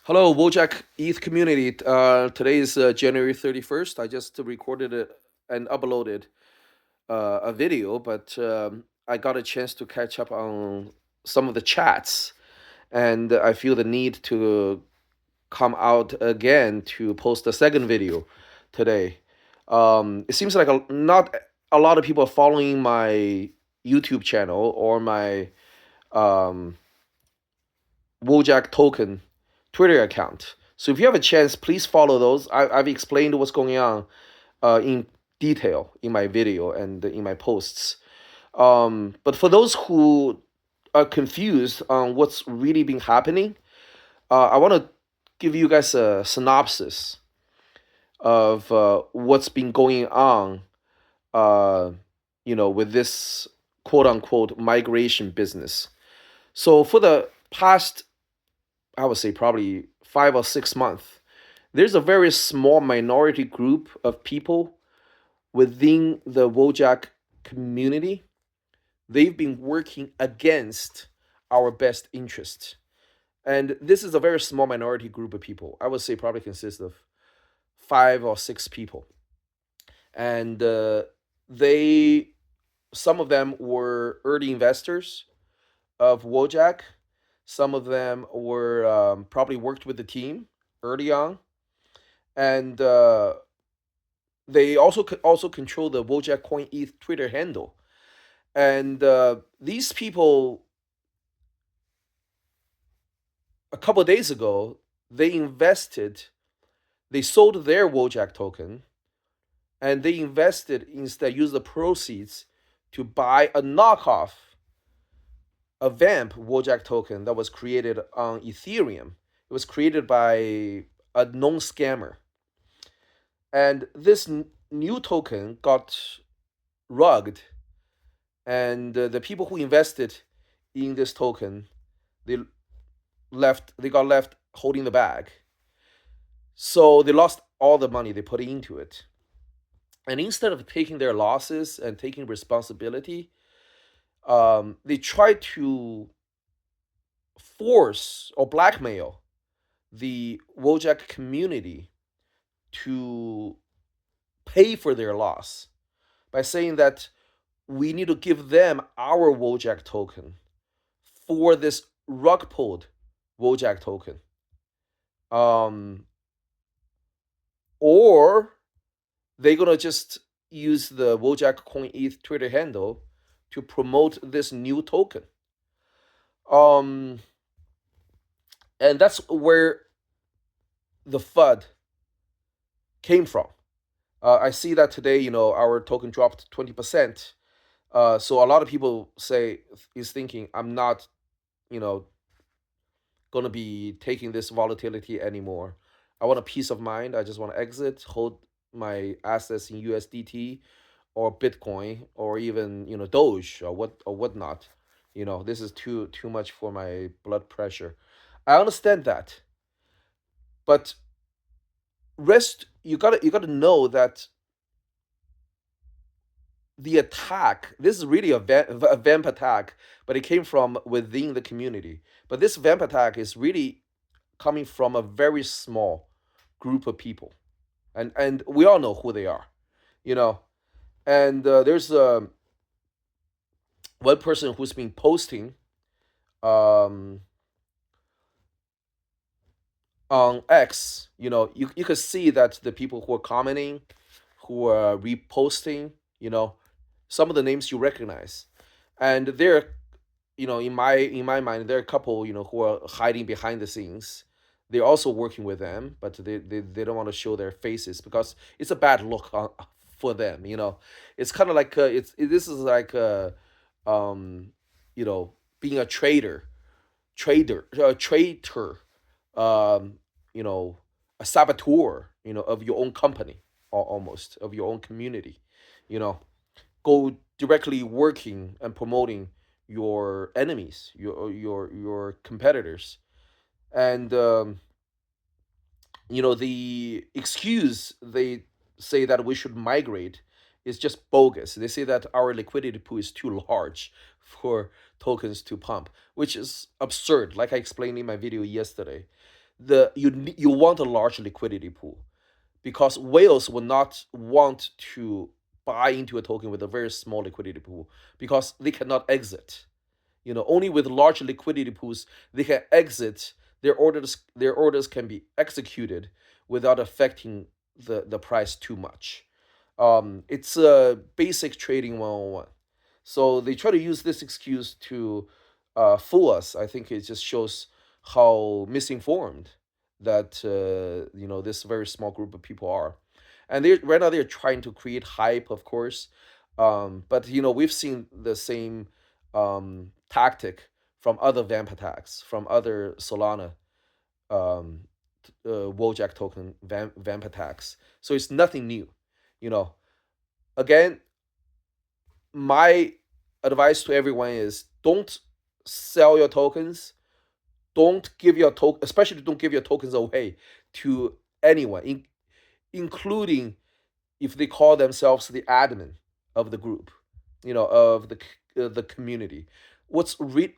Hello, Wojak ETH community. Today is January 31st. I just recorded it and uploaded a video, but I got a chance to catch up on some of the chats, and I feel the need to come out again to post a second video today. It seems like not a lot of people are following my YouTube channel or my um, Wojak token Twitter account. So if you have a chance, please follow those. I've explained what's going on in detail in my video and in my posts. But for those who are confused on what's really been happening, I want to give you guys a synopsis of what's been going on, uh, with this quote unquote migration business. So for the past, I would say probably 5 or 6 months, there's a very small minority group of people within the Wojak community. They've been working against our best interest. And this is a very small minority group of people. I would say probably consists of 5 or 6 people. And they, some of them were early investors of Wojak. Some of them were probably worked with the team early on. And they also control the Wojakcoin ETH Twitter handle, and these people a couple of days ago they sold their Wojak token, and they invested instead use the proceeds to buy a knockoff, a vamp Wojak token that was created on Ethereum. It was created by a known scammer, and this new token got rugged, and the people who invested in this token, they they got left holding the bag, so they lost all the money they put into it. And instead of taking their losses and taking responsibility, they tried to force or blackmail the Wojak community to pay for their loss by saying that we need to give them our Wojak token for this rug pulled Wojak token. Um, or they're gonna just use the Wojakcoin ETH Twitter handle to promote this new token. Um, and that's where the FUD came from. I see that today, our token dropped 20%. So a lot of people is thinking I'm not, you know, gonna be taking this volatility anymore. I want a peace of mind. I just want to exit, hold my assets in USDT or Bitcoin or even Doge or whatnot. This is too much for my blood pressure. I understand that, but rest you gotta know that the attack. This is really a vamp attack, but it came from within the community. But this vamp attack is really coming from a very small group of people, and we all know who they are, you know. And there's one person who's been posting um, on X. You could see that the people who are commenting, who are reposting, some of the names you recognize, and they're in my mind, there are a couple who are hiding behind the scenes. They're also working with them, but they don't want to show their faces because it's a bad look for them. It's kind of like this is like um, being a traitor, um, you know, a saboteur, of your own company, or almost of your own community. You know, go directly working and promoting your enemies, your competitors, and the excuse they say that we should migrate is just bogus. They say that our liquidity pool is too large for tokens to pump, which is absurd. Like I explained in my video yesterday, you want a large liquidity pool, because whales will not want to buy into a token with a very small liquidity pool because they cannot exit. Only with large liquidity pools they can exit. Their orders can be executed without affecting the price too much. It's a basic trading 101. So they try to use this excuse to fool us. I think it just shows how misinformed that this very small group of people are, and they right now they're trying to create hype, of course. But we've seen the same tactic from other vamp attacks, from other Solana um, Wojak token vamp attacks. So it's nothing new. You know, Again, my advice to everyone is don't sell your tokens. Don't give your token, especially don't give your tokens away to anyone, including if they call themselves the admin of the group, of the community. What's great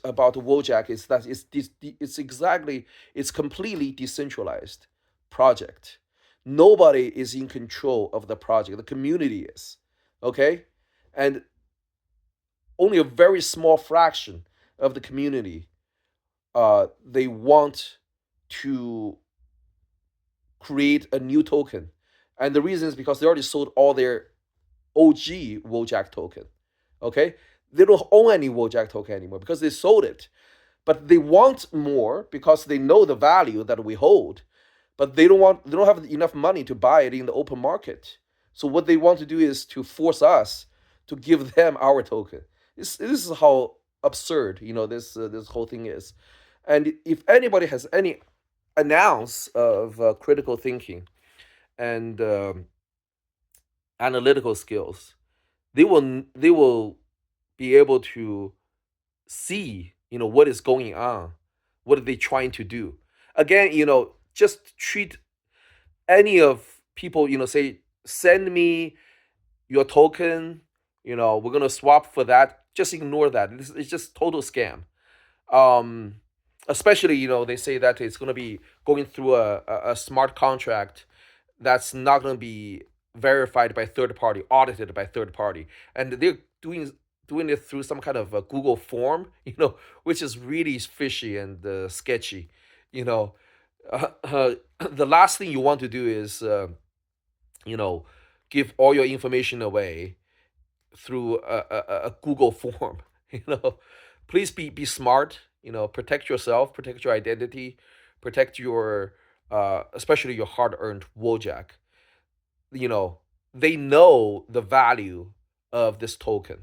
about Wojak is that it's completely decentralized project. Nobody is in control of the project. The community is, okay, and only a very small fraction of the community they want to create a new token, and the reason is because they already sold all their OG Wojak token. Okay, they don't own any Wojak token anymore because they sold it, but they want more because they know the value that we hold, but they don't have enough money to buy it in the open market. So what they want to do is to force us to give them our token. This is how absurd this whole thing is. And if anybody has any an ounce of critical thinking and analytical skills, they will be able to see what is going on, what are they trying to do. Again, just treat any of people, say send me your token, we're gonna swap for that. Just ignore that. It's just total scam. um Especially, they say that it's going to be going through a smart contract that's not going to be verified by third party, audited by third party, and they're doing it through some kind of a Google form, which is really fishy and sketchy. you know the last thing you want to do is you know give all your information away through a Google form. You know, please be smart. Protect yourself, protect your identity, protect your especially your hard earned Wojak. You know, they know the value of this token.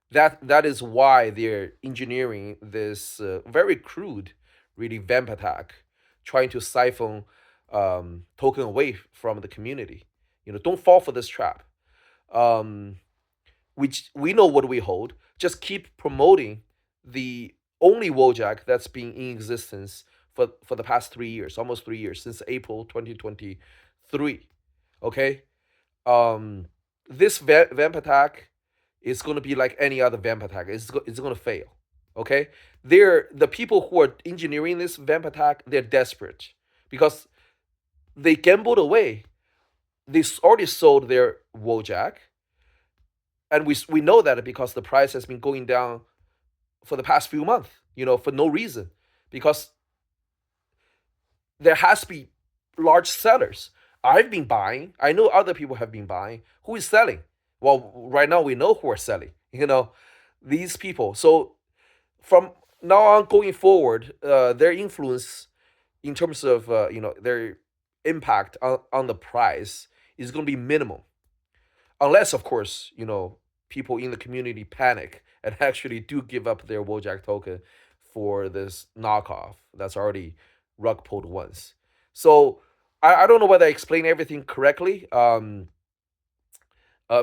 That is why they're engineering this very crude, really vamp attack, trying to siphon token away from the community. Don't fall for this trap. Um, which we know what we hold. Just keep promoting the only Wojak that's been in existence for the past 3 years, almost 3 years, since April 2023. Okay? Um, this vamp attack is going to be like any other vamp attack. It's going to fail. Okay? The people who are engineering this vamp attack, they're desperate because they gambled away. They already sold their Wojak, and we know that because the price has been going down for the past few months, for no reason, because there has to be large sellers. I've been buying. I know other people have been buying. Who is selling? Well, right now we know who are selling. These people. So from now on going forward, their influence in terms of their impact on the price is going to be minimal, unless of course people in the community panic and actually do give up their Wojak token for this knockoff that's already rug pulled once. So I don't know whether I explained everything correctly. I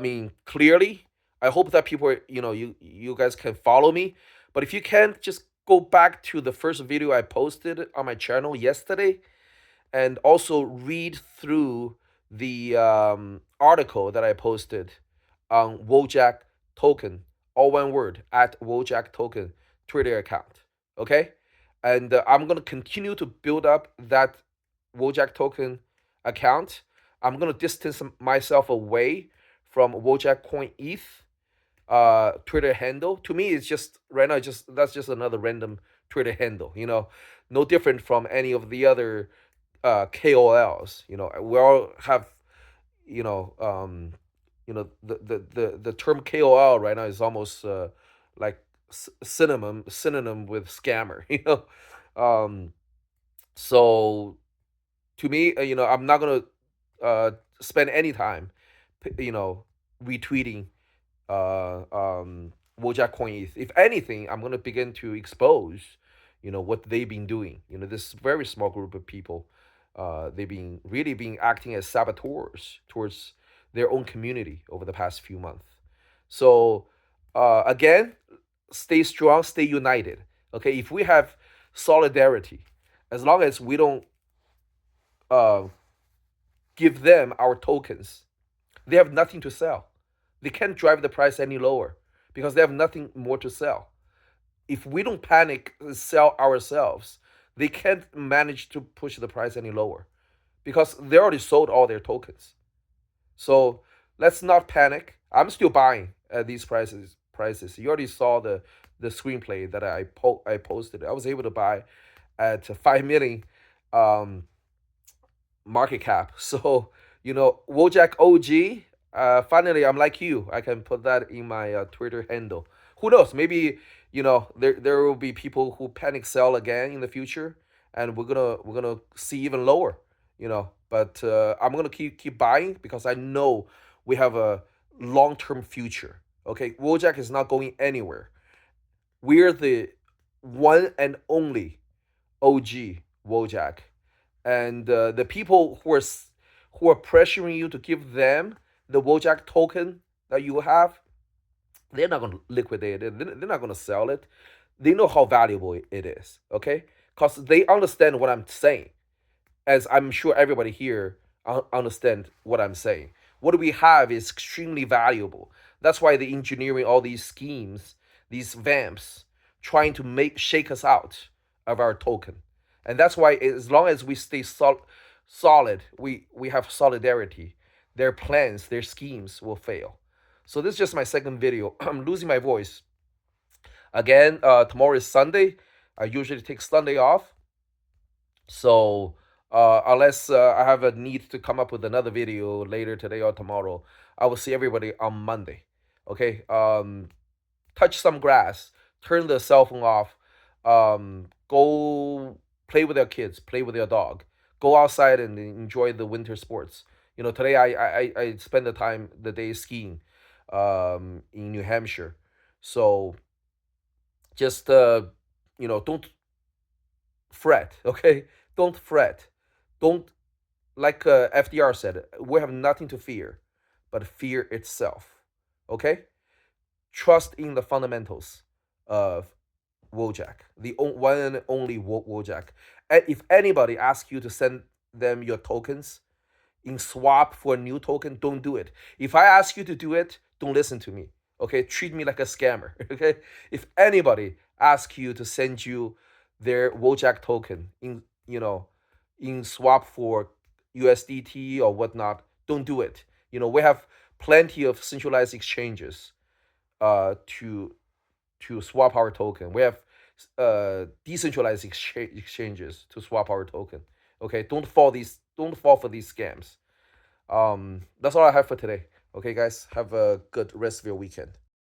mean, clearly. I hope that people you guys can follow me. But if you can, just go back to the first video I posted on my channel yesterday, and also read through the article that I posted on Wojak Token, all one word, at Wojak Token Twitter account. Okay? and I'm gonna continue to build up that Wojak token account. I'm gonna distance myself away from Wojakcoin ETH Twitter handle. To me, it's just right now. Just that's just another random Twitter handle. No different from any of the other KOLs. We all have you know the term KOL right now is almost like synonym with scammer. Um, so to me, I'm not gonna spend any time, you know, retweeting Wojakcoin ETH. If anything, I'm gonna begin to expose, what they've been doing. This very small group of people, they've been really been acting as saboteurs towards their own community over the past few months. So, again, stay strong, stay united. Okay, if we have solidarity, as long as we don't uh, give them our tokens, they have nothing to sell. They can't drive the price any lower because they have nothing more to sell. If we don't panic and sell ourselves, they can't manage to push the price any lower because they already sold all their tokens. So let's not panic. I'm still buying at these prices. Prices. You already saw the screenplay that I posted. I was able to buy at 5 million um, market cap. So, Wojak OG. Finally, I'm like you. I can put that in my Twitter handle. Who knows? Maybe there will be people who panic sell again in the future, and we're gonna see even lower. But I'm gonna keep buying because I know we have a long term future. Okay, Wojak is not going anywhere. We're the one and only OG Wojak, and the people who are pressuring you to give them the Wojak token that you have, they're not going to liquidate it. They're not going to sell it. They know how valuable it is. Okay, because they understand what I'm saying, as I'm sure everybody here understand what I'm saying. What we have is extremely valuable. That's why they're engineering all these schemes, these vamps, trying to make shake us out of our token. And that's why as long as we stay solid, we have solidarity. Their plans, their schemes will fail. So this is just my second video. I'm losing my voice again. Tomorrow is Sunday. I usually take Sunday off. So unless I have a need to come up with another video later today or tomorrow, I will see everybody on Monday. Okay. Touch some grass. Turn the cell phone off. Go play with your kids. Play with your dog. Go outside and enjoy the winter sports. Today I spend the day skiing, in New Hampshire. So just don't fret. Okay, don't fret. Don't like FDR said. We have nothing to fear, but fear itself. Okay, trust in the fundamentals of Wojak, the one and only Wojak. And if anybody asks you to send them your tokens in swap for a new token, don't do it. If I ask you to do it, don't listen to me. Okay, treat me like a scammer. Okay, if anybody asks you to send you their Wojak token in swap for USDT or whatnot, don't do it. We have plenty of centralized exchanges to swap our token. We have decentralized exchanges to swap our token. Okay, don't fall for these scams. That's all I have for today. Okay, guys, have a good rest of your weekend.